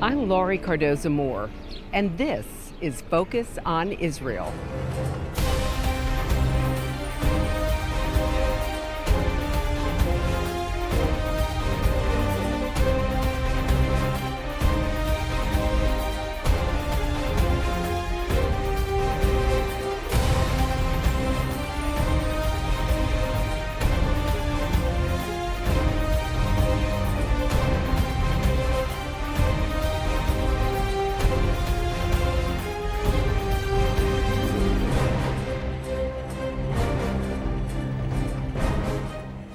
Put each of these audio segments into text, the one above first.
I'm Laurie Cardoza-Moore, and this is Focus on Israel.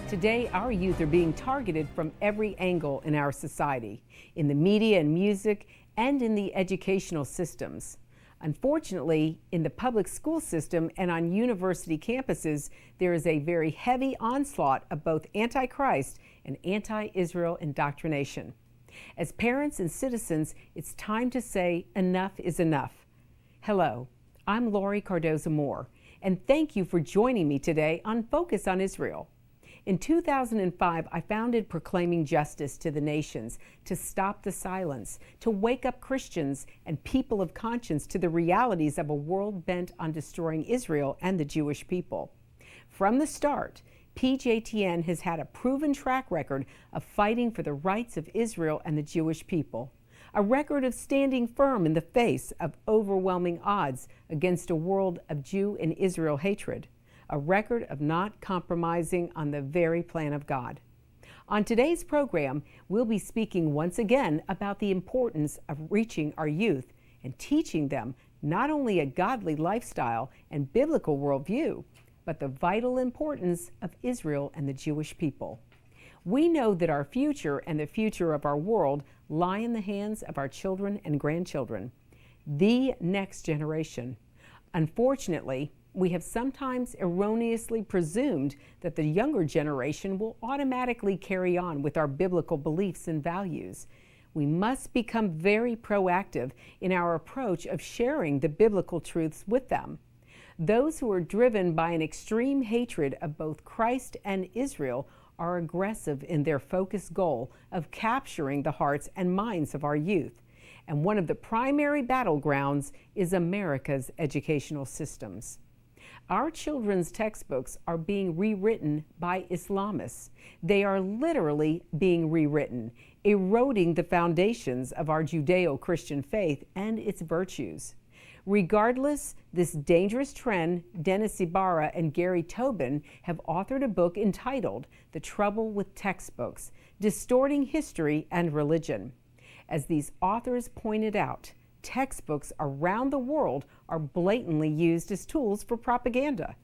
Today, our youth are being targeted from every angle in our society, in the media and music, and in the educational systems. Unfortunately, in the public school system and on university campuses, there is a very heavy onslaught of both anti-Christ and anti-Israel indoctrination. As parents and citizens, it's time to say enough is enough. Hello, I'm Laurie Cardoza-Moore, and thank you for joining me today on Focus on Israel. In 2005, I founded Proclaiming Justice to the Nations to stop the silence, to wake up Christians and people of conscience to the realities of a world bent on destroying Israel and the Jewish people. From the start, PJTN has had a proven track record of fighting for the rights of Israel and the Jewish people, a record of standing firm in the face of overwhelming odds against a world of Jew and Israel hatred, a record of not compromising on the very plan of God. On today's program, we'll be speaking once again about the importance of reaching our youth and teaching them not only a godly lifestyle and biblical worldview, but the vital importance of Israel and the Jewish people. We know that our future and the future of our world lie in the hands of our children and grandchildren, the next generation. Unfortunately, we have sometimes erroneously presumed that the younger generation will automatically carry on with our biblical beliefs and values. We must become very proactive in our approach of sharing the biblical truths with them. Those who are driven by an extreme hatred of both Christ and Israel are aggressive in their focused goal of capturing the hearts and minds of our youth. And one of the primary battlegrounds is America's educational systems. Our children's textbooks are being rewritten by Islamists. They are literally being rewritten, eroding the foundations of our Judeo-Christian faith and its virtues. Regardless, this dangerous trend, Dennis Ibarra and Gary Tobin have authored a book entitled The Trouble with Textbooks, Distorting History and Religion. As these authors pointed out, textbooks around the world are blatantly used as tools for propaganda.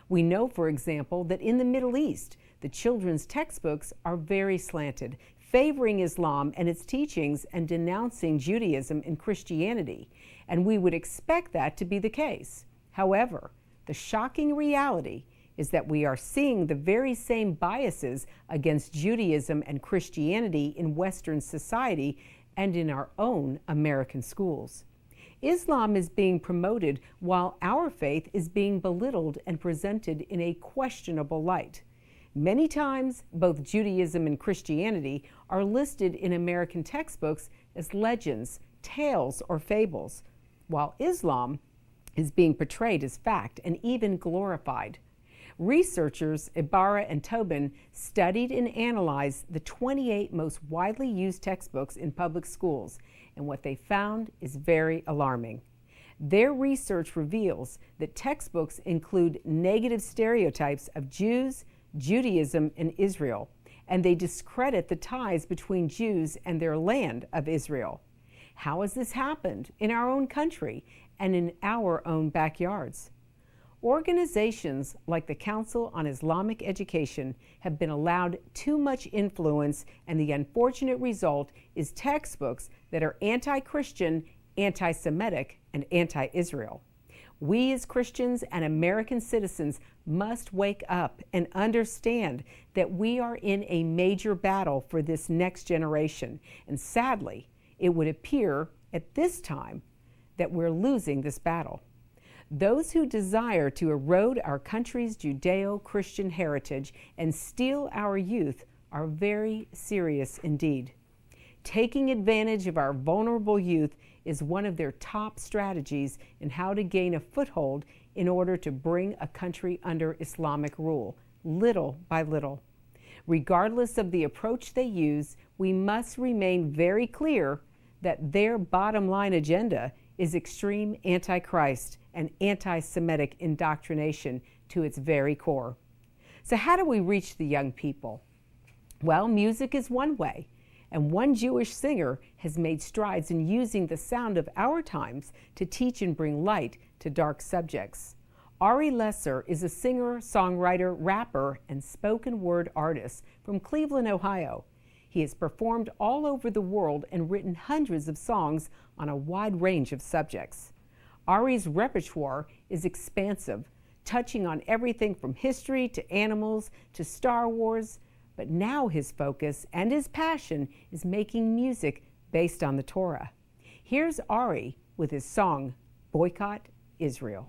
We know, for example, that in the Middle East, the children's textbooks are very slanted, favoring Islam and its teachings and denouncing Judaism and Christianity, and we would expect that to be the case. However, the shocking reality is that we are seeing the very same biases against Judaism and Christianity in Western society and in our own American schools. Islam is being promoted while our faith is being belittled and presented in a questionable light. Many times, both Judaism and Christianity are listed in American textbooks as legends, tales, or fables, while Islam is being portrayed as fact and even glorified. Researchers Ibarra and Tobin studied and analyzed the 28 most widely used textbooks in public schools, and what they found is very alarming. Their research reveals that textbooks include negative stereotypes of Jews, Judaism, and Israel, and they discredit the ties between Jews and their land of Israel. How has this happened in our own country and in our own backyards? Organizations like the Council on Islamic Education have been allowed too much influence, and the unfortunate result is textbooks that are anti-Christian, anti-Semitic, and anti-Israel. We as Christians and American citizens must wake up and understand that we are in a major battle for this next generation, and sadly, it would appear at this time that we're losing this battle. Those who desire to erode our country's Judeo-Christian heritage and steal our youth are very serious indeed. taking advantage of our vulnerable youth is one of their top strategies in how to gain a foothold in order to bring a country under Islamic rule, little by little. Regardless of the approach they use, we must remain very clear that their bottom line agenda is extreme anti-Christ and anti-Semitic indoctrination to its very core. So how do we reach the young people? Well, music is one way, and one Jewish singer has made strides in using the sound of our times to teach and bring light to dark subjects. Ari Lesser is a singer, songwriter, rapper, and spoken word artist from Cleveland, Ohio. He has performed all over the world and written hundreds of songs on a wide range of subjects. Ari's repertoire is expansive, touching on everything from history to animals to Star Wars, but now his focus and his passion is making music based on the Torah. Here's Ari with his song, Boycott Israel.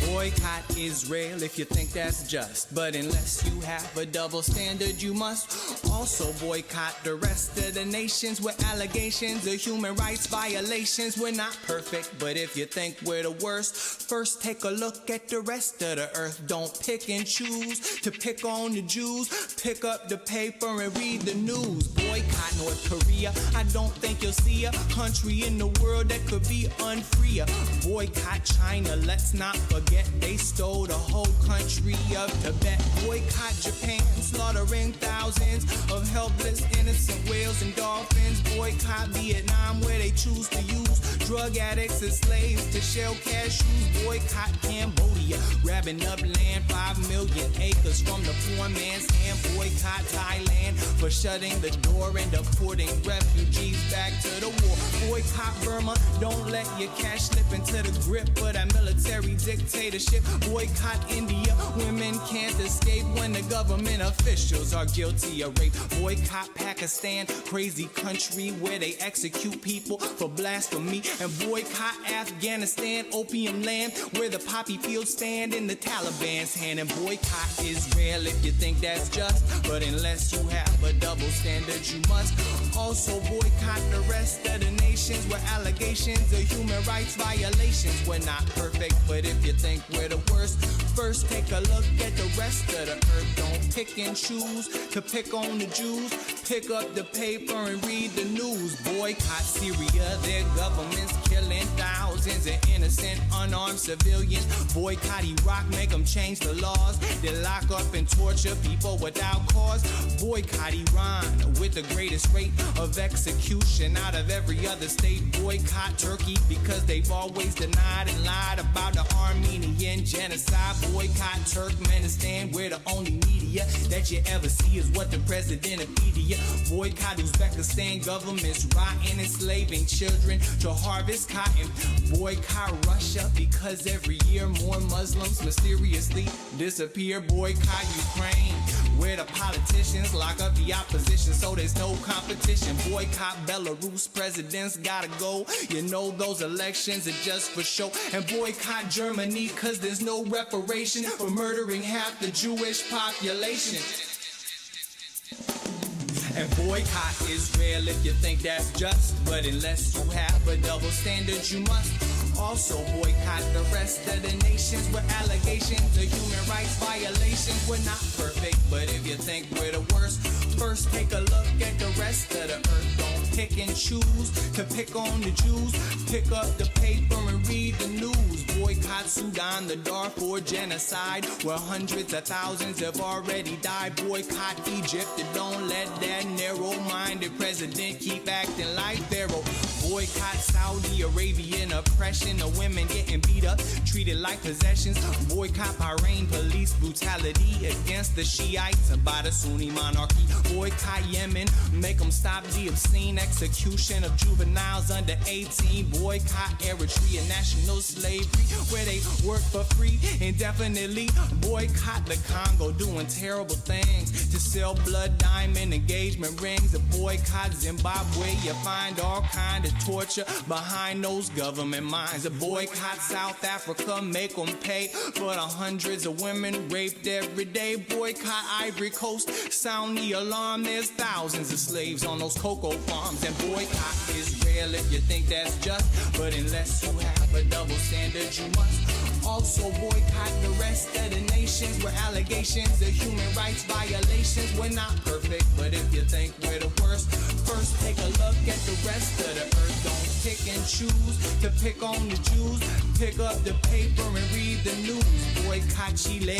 Boycott Israel if you think that's just. But unless you have a double standard, you must also boycott the rest of the nations with allegations of human rights violations. We're not perfect, but if you think we're the worst, first take a look at the rest of the earth. Don't pick and choose to pick on the Jews. Pick up the paper and read the news. Boycott North Korea. I don't think you'll see a country in the world that could be unfreer. Boycott China. Let's not forget they stole the whole country of Tibet. Boycott Japan, slaughtering thousands of helpless innocent whales and dolphins. Boycott Vietnam, where they choose to use drug addicts as slaves to shell cashews. Boycott Cambodia, grabbing up land 5 million acres from the poor man's hand. Boycott Thailand for shutting the door and deporting refugees back to the war. Boycott Burma, don't let your cash slip into the grip of that military dictatorship. Boycott India, women can't escape when the government officials are guilty of rape. Boycott Pakistan, crazy country where they execute people for blasphemy. And boycott Afghanistan, opium land where the poppy fields stand in the Taliban's hand. And boycott Israel if you think that's just. But unless you have a double standard, you must also boycott the rest of the nations with allegations of human rights violations. We're not perfect, but if you think we're the worst, first take a look at the rest of the earth. Don't pick and choose to pick on the Jews. Pick up the paper and read the news. Boycott Syria, their government's killing thousands of innocent unarmed civilians. Boycott Iraq, make them change the laws. They lock up and torture people without cause. Boycott Iran with the greatest rate of execution out of every other state. Boycott Turkey because they've always denied and lied about the Armenian genocide. Boycott Turkmenistan, where the only media that you ever see is what the president of media. Boycott Uzbekistan, government's rotting, enslaving children to harvest cotton. Boycott Russia because every year more Muslims mysteriously disappear. Boycott Ukraine, where the politicians lock up the opposition so there's no competition. Boycott Belarus, presidents gotta go. You know those elections are just for show. And boycott Germany cause there's no reparation for murdering half the Jewish population. And boycott Israel if you think that's just. But unless you have a double standard, you must also boycott the rest of the nations with allegations of human rights violations. We're not perfect, but if you think we're the worst, first take a look at the rest of the earth. Don't pick and choose to pick on the Jews. Pick up the paper and read the news. Boycott Sudan, the Darfur genocide, where hundreds of thousands have already died. Boycott Egypt, and don't let that narrow-minded president keep acting like Pharaoh. Boycott Saudi Arabian oppression of women getting beat up, treated like possessions. Boycott Bahrain, police brutality against the Shiites by the Sunni monarchy. Boycott Yemen, make them stop the obscene execution of juveniles under 18, boycott Eritrea, national slavery, where they work for free indefinitely, boycott the Congo, doing terrible things to sell blood, diamond, engagement rings, a boycott Zimbabwe, you find all kind of torture behind those government minds, a boycott South Africa, make them pay for the hundreds of women raped every day, boycott Ivory Coast, sound the alarm, there's thousands of slaves on those cocoa farms, and boycott Israel if you think that's just, but unless you have a double standard you must also boycott the rest of the nations where allegations of human rights violations. We're not perfect, but if you think we're the worst, first take a look at the rest of the earth. Don't pick and choose to pick on the Jews, pick up the paper and read the news. Boycott Chile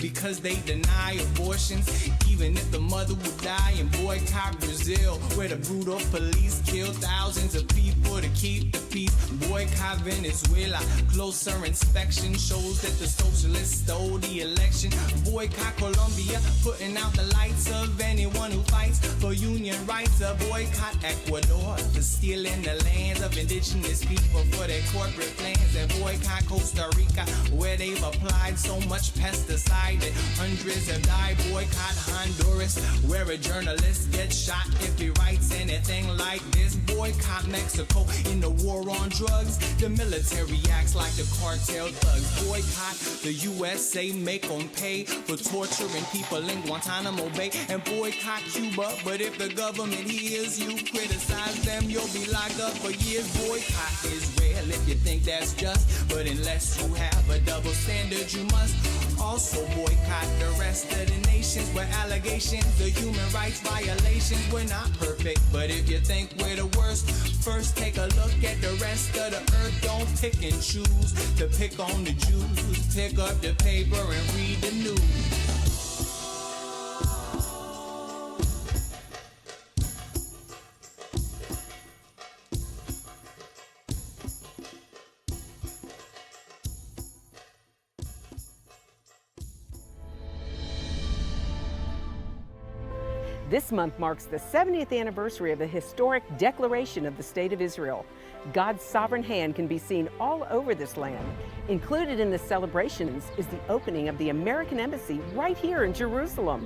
because they deny abortions even if the mother would die, and boycott Brazil where the brutal police kill thousands of people to keep the peace. Boycott Venezuela, closer inspection shows that the socialists stole the election. Boycott Colombia, putting out the lights of anyone who fights for union rights. Boycott Ecuador for stealing the lands of indigenous people for their corporate plans. And boycott Costa Rica where they've applied so much pesticide that hundreds have died. Boycott Honduras where a journalist gets shot if he writes anything like this. Boycott Mexico in the war on drugs, the military acts like the cartel thugs. Boycott the USA, make them pay for torturing people in Guantanamo Bay. And boycott Cuba, but if the government hears you criticize them, you'll be locked up for years. Boycott Israel if you think that's just, but unless you have a double standard you must also boycott the rest of the nations where allegations of human rights violations. We're not perfect, but if you think we're the worst, first take a look at the rest of the earth. Don't pick and choose to pick on the Jews, pick up the paper and read the news. This month marks the 70th anniversary of the historic Declaration of the State of Israel. God's sovereign hand can be seen all over this land. Included in the celebrations is the opening of the American Embassy right here in Jerusalem.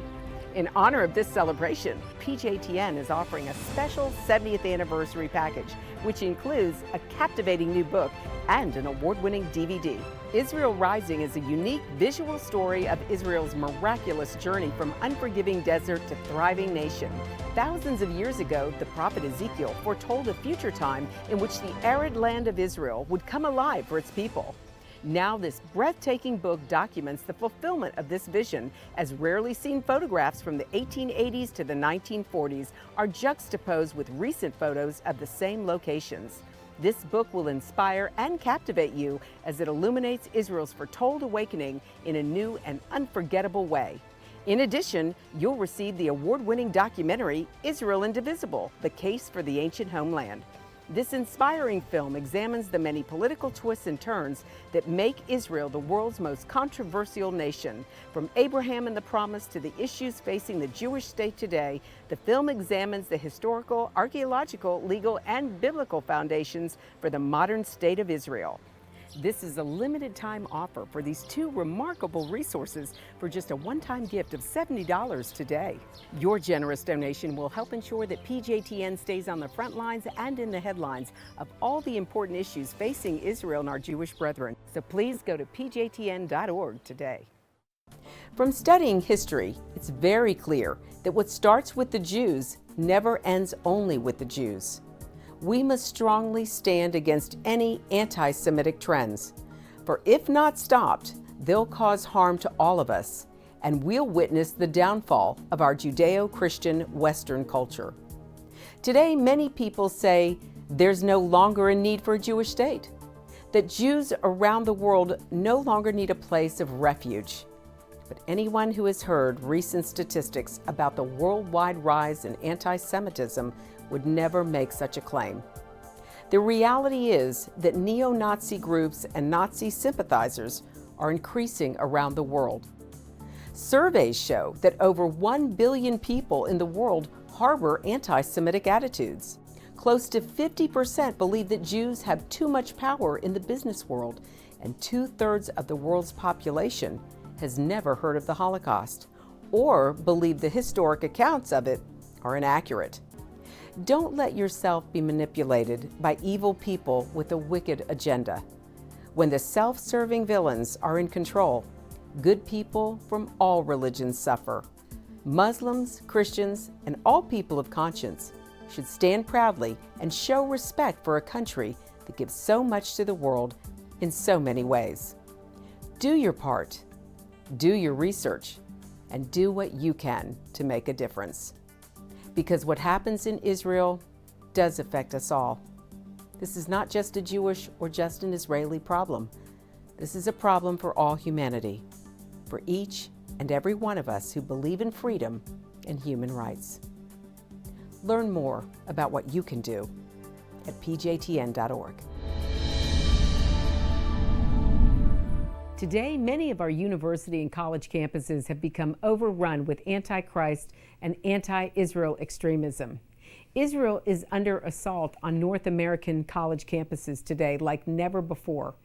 In honor of this celebration, PJTN is offering a special 70th anniversary package, which includes a captivating new book and an award-winning DVD. Israel Rising is a unique visual story of Israel's miraculous journey from unforgiving desert to thriving nation. Thousands of years ago, the prophet Ezekiel foretold a future time in which the arid land of Israel would come alive for its people. Now this breathtaking book documents the fulfillment of this vision, as rarely seen photographs from the 1880s to the 1940s are juxtaposed with recent photos of the same locations. This book will inspire and captivate you as it illuminates Israel's foretold awakening in a new and unforgettable way. In addition, you'll receive the award-winning documentary, Israel Indivisible, The Case for the Ancient Homeland. This inspiring film examines the many political twists and turns that make Israel the world's most controversial nation. From Abraham and the Promise to the issues facing the Jewish state today, the film examines the historical, archaeological, legal, and biblical foundations for the modern state of Israel. This is a limited time offer for these two remarkable resources for just a one-time gift of $70 today. Your generous donation will help ensure that PJTN stays on the front lines and in the headlines of all the important issues facing Israel and our Jewish brethren. So please go to pjtn.org today. From studying history, it's very clear that what starts with the Jews never ends only with the Jews. We must strongly stand against any anti-Semitic trends, for if not stopped, they'll cause harm to all of us, and we'll witness the downfall of our Judeo-Christian Western culture. Today, many people say there's no longer a need for a Jewish state, that Jews around the world no longer need a place of refuge. But anyone who has heard recent statistics about the worldwide rise in anti-Semitism would never make such a claim. The reality is that neo-Nazi groups and Nazi sympathizers are increasing around the world. Surveys show that over 1 billion people in the world harbor anti-Semitic attitudes. Close to 50% believe that Jews have too much power in the business world, and 2/3 of the world's population has never heard of the Holocaust or believe the historic accounts of it are inaccurate. Don't let yourself be manipulated by evil people with a wicked agenda. When the self-serving villains are in control, good people from all religions suffer. Muslims, Christians, and all people of conscience should stand proudly and show respect for a country that gives so much to the world in so many ways. Do your part, do your research, and do what you can to make a difference. Because what happens in Israel does affect us all. This is not just a Jewish or just an Israeli problem. This is a problem for all humanity, for each and every one of us who believe in freedom and human rights. Learn more about what you can do at pjtn.org. Today, many of our university and college campuses have become overrun with anti-Christ and anti-Israel extremism. Israel is under assault on North American college campuses today like never before.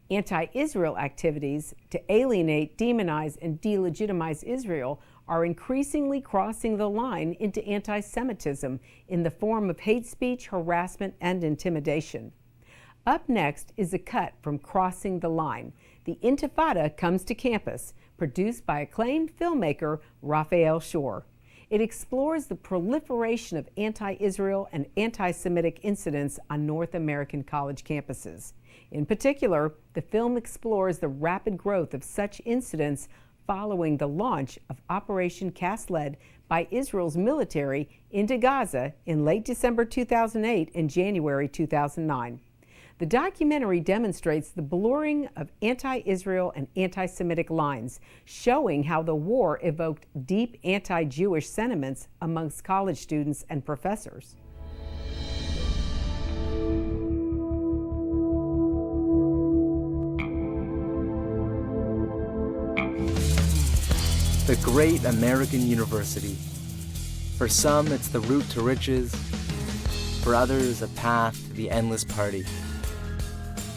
Anti-Israel activities to alienate, demonize, and delegitimize Israel are increasingly crossing the line into anti-Semitism in the form of hate speech, harassment, and intimidation. Up next is a cut from Crossing the Line. The Intifada Comes to Campus, produced by acclaimed filmmaker Raphael Shore. It explores the proliferation of anti-Israel and anti-Semitic incidents on North American college campuses. In particular, the film explores the rapid growth of such incidents following the launch of Operation Cast Lead by Israel's military into Gaza in late December 2008 and January 2009. The documentary demonstrates the blurring of anti-Israel and anti-Semitic lines, showing how the war evoked deep anti-Jewish sentiments amongst college students and professors. The great American university. For some, it's the route to riches. For others, a path to the endless party.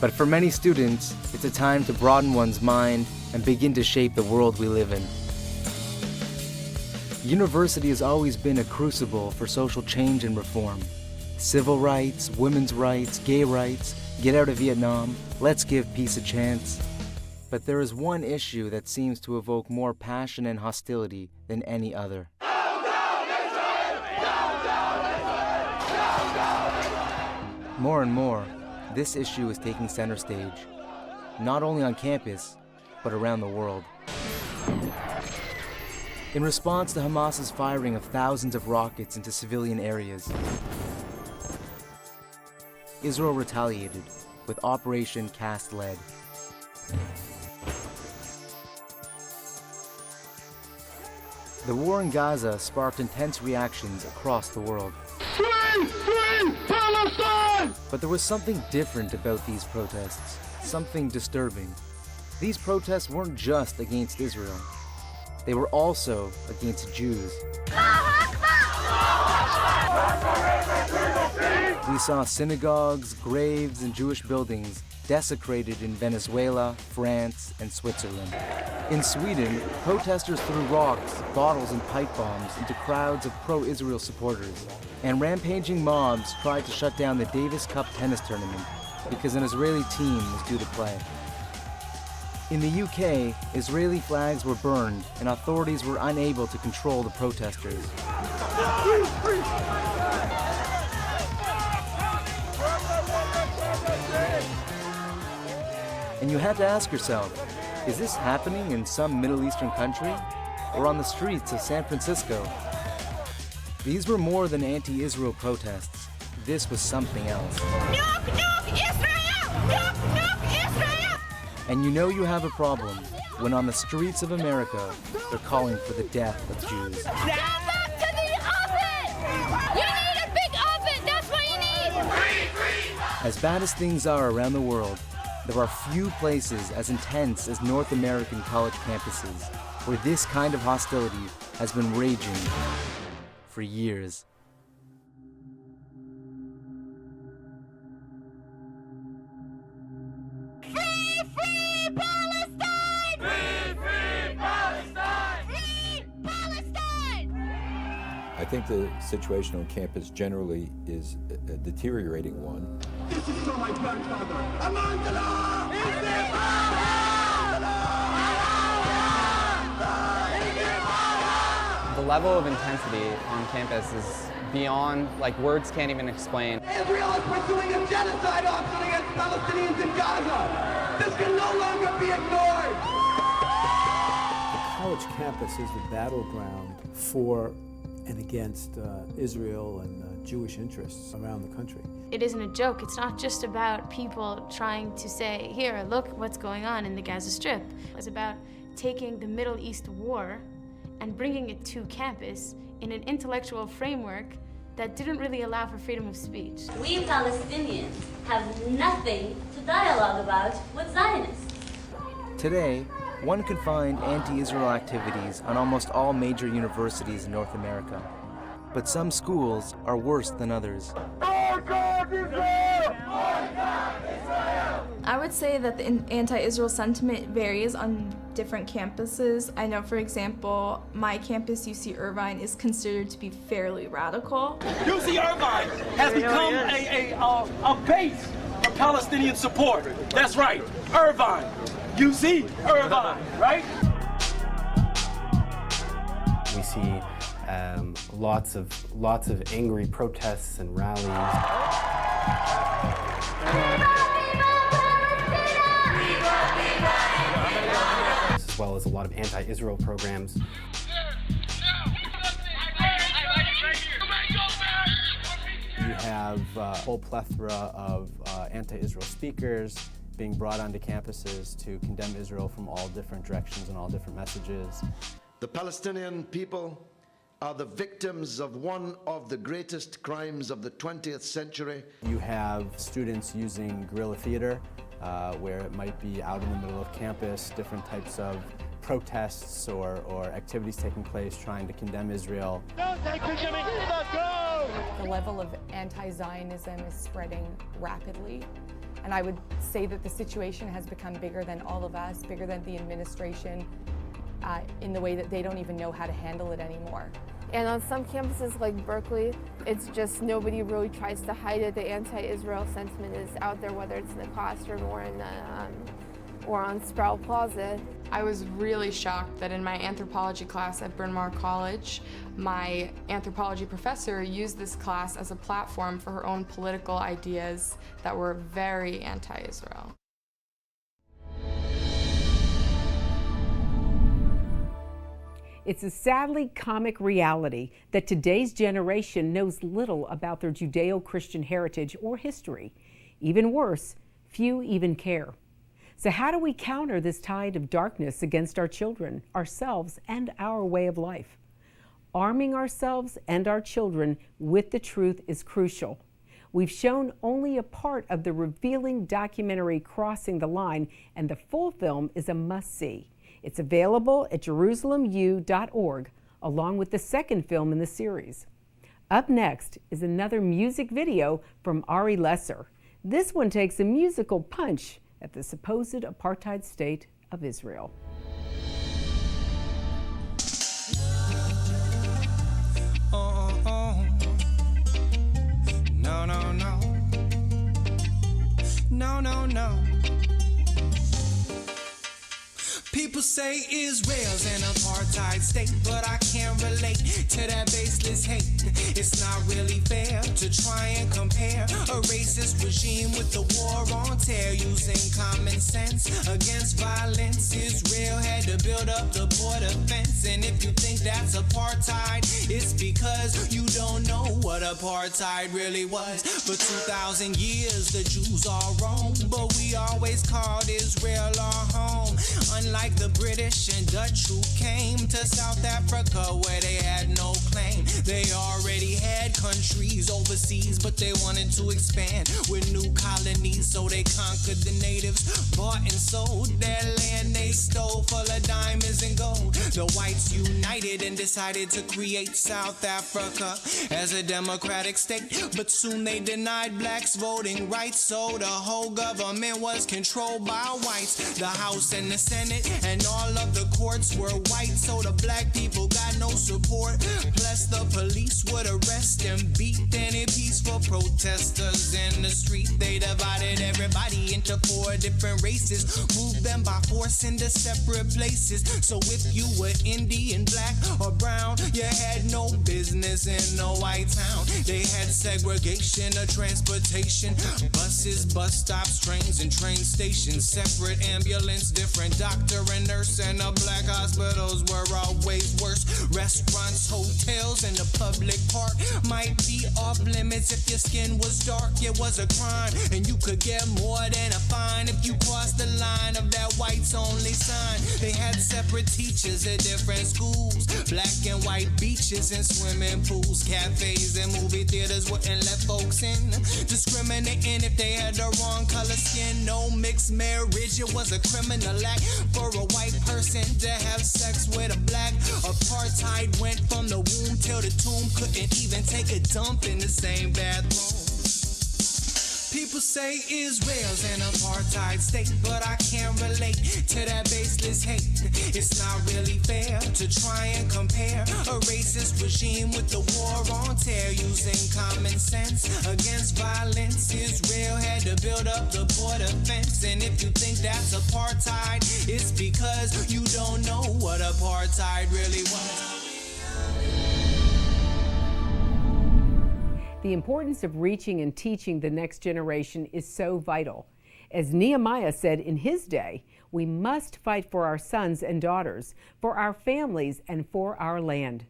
But for many students, it's a time to broaden one's mind and begin to shape the world we live in. University has always been a crucible for social change and reform. Civil rights, women's rights, gay rights, get out of Vietnam, let's give peace a chance. But there is one issue that seems to evoke more passion and hostility than any other. More and more, this issue is taking center stage, not only on campus, but around the world. In response to Hamas's firing of thousands of rockets into civilian areas, Israel retaliated with Operation Cast Lead. The war in Gaza sparked intense reactions across the world. Free! Free Palestine! But there was something different about these protests, something disturbing. These protests weren't just against Israel. They were also against Jews. We saw synagogues, graves, and Jewish buildings desecrated in Venezuela, France, and Switzerland. In Sweden, protesters threw rocks, bottles, and pipe bombs into crowds of pro-Israel supporters, and rampaging mobs tried to shut down the Davis Cup tennis tournament because an Israeli team was due to play. In the UK, Israeli flags were burned and authorities were unable to control the protesters. And you had to ask yourself, is this happening in some Middle Eastern country or on the streets of San Francisco? These were more than anti-Israel protests. This was something else. Nuke, nuke Israel! Nuke, nuke Israel! And you know you have a problem when on the streets of America, they're calling for the death of Jews. Stand up to the oven! You need a big oven, that's what you need! As bad as things are around the world, there are few places as intense as North American college campuses where this kind of hostility has been raging for years. free Palestine! Free Palestine! Free Palestine! I think the situation on campus generally is a deteriorating one. This is for my grandfather. Among the law! The level of intensity on campus is beyond, like, words can't even explain. Israel is pursuing a genocide option against Palestinians in Gaza. This can no longer be ignored. The college campus is the battleground for and against Israel and Jewish interests around the country. It isn't a joke. It's not just about people trying to say, here, look what's going on in the Gaza Strip. It's about taking the Middle East war and bringing it to campus in an intellectual framework that didn't really allow for freedom of speech. We Palestinians have nothing to dialogue about with Zionists. Today, one can find anti-Israel activities on almost all major universities in North America. But some schools are worse than others. Boycott Israel! Boycott Israel! I would say that the anti-Israel sentiment varies on different campuses. I know, for example, my campus, UC Irvine, is considered to be fairly radical. UC Irvine has become a base for Palestinian support. That's right, Irvine. UC Irvine, right? We see lots of angry protests and rallies. As well as a lot of anti-Israel programs. You have a whole plethora of anti-Israel speakers being brought onto campuses to condemn Israel from all different directions and all different messages. The Palestinian people are the victims of one of the greatest crimes of the 20th century. You have students using guerrilla theater, where it might be out in the middle of campus, different types of protests or activities taking place trying to condemn Israel. The level of anti-Zionism is spreading rapidly. And I would say that the situation has become bigger than all of us, bigger than the administration, in the way that they don't even know how to handle it anymore. And on some campuses like Berkeley, it's just nobody really tries to hide it. The anti-Israel sentiment is out there, whether it's in the classroom or in the, or on Sproul Plaza. I was really shocked that in my anthropology class at Bryn Mawr College, my anthropology professor used this class as a platform for her own political ideas that were very anti-Israel. It's a sadly comic reality that today's generation knows little about their Judeo-Christian heritage or history. Even worse, few even care. So how do we counter this tide of darkness against our children, ourselves, and our way of life? Arming ourselves and our children with the truth is crucial. We've shown only a part of the revealing documentary Crossing the Line, and the full film is a must-see. It's available at JerusalemU.org, along with the second film in the series. Up next is another music video from Ari Lesser. This one takes a musical punch at the supposed apartheid state of Israel. No, no, no. No, no, no. People say Israel's an apartheid state, but I can't relate to that baseless hate. It's not really fair to try and compare a racist regime with the war on terror. Using common sense against violence, Israel had to build up the border fence. And if you think that's apartheid, it's because you don't know what apartheid really was. For 2,000 years the Jews all roamed, but we always called Israel our home. Unlike the British and Dutch who came to South Africa where they had no claim. They already had countries overseas, but they wanted to expand with new colonies, so they conquered the natives, bought and sold their land they stole, full of diamonds and gold. The whites united and decided to create South Africa as a democratic state, but soon they denied blacks voting rights, so the whole government was controlled by whites. The House and the Senate and all of the courts were white, so the black people got no support. Plus the police would arrest and beat any peaceful protesters in the street. They divided everybody into 4 different races, moved them by force into separate places. So if you were Indian, black or brown, you had no business in no white town. They had segregation of transportation, buses, bus stops, trains and train stations, separate ambulance, different doctor and nurse, and the black hospitals were always worse. Restaurants, hotels, and the public park might be off limits if your skin was dark. It was a crime, and you could get more than a fine if you crossed the line of that whites only sign. They had separate teachers at different schools, black and white beaches and swimming pools, cafes and movie theaters wouldn't let folks in, discriminating if they had the wrong color skin. No mixed marriage, it was a criminal act for a white person to have sex with a black. Apartheid went from the womb till the tomb, couldn't even take a dump in the same bathroom. People say Israel's an apartheid state, but I can't relate to that baseless hate. It's not really fair to try and compare a racist regime with the war on terror. Using common sense against violence, Israel had to build up the border fence. And if you think that's apartheid, it's because you don't know what apartheid really was. The importance of reaching and teaching the next generation is so vital. As Nehemiah said in his day, we must fight for our sons and daughters, for our families, and for our land.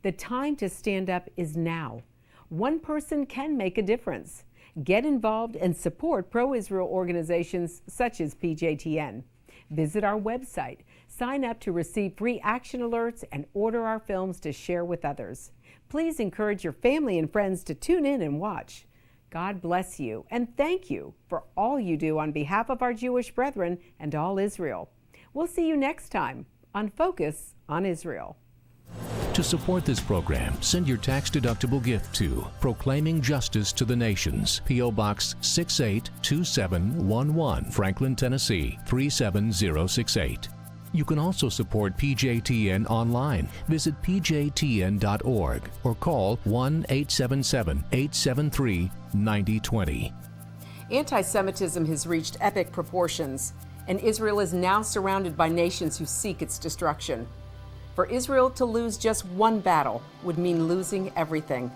The time to stand up is now. One person can make a difference. Get involved and support pro-Israel organizations such as PJTN. Visit our website, sign up to receive free action alerts, and order our films to share with others. Please encourage your family and friends to tune in and watch. God bless you, and thank you for all you do on behalf of our Jewish brethren and all Israel. We'll see you next time on Focus on Israel. To support this program, send your tax-deductible gift to Proclaiming Justice to the Nations, P.O. Box 682711, Franklin, Tennessee 37068. You can also support PJTN online. Visit pjtn.org or call 1-877-873-9020. Anti-Semitism has reached epic proportions, and Israel is now surrounded by nations who seek its destruction. For Israel to lose just one battle would mean losing everything.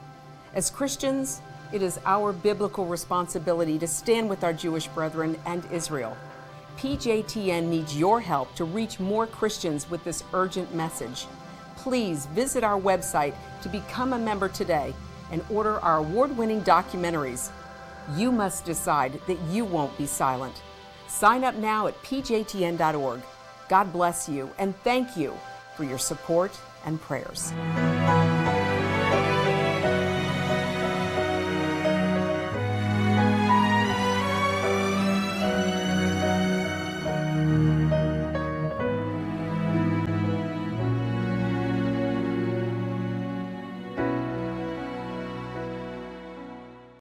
As Christians, it is our biblical responsibility to stand with our Jewish brethren and Israel. PJTN needs your help to reach more Christians with this urgent message. Please visit our website to become a member today and order our award-winning documentaries. You must decide that you won't be silent. Sign up now at pjtn.org. God bless you, and thank you for your support and prayers.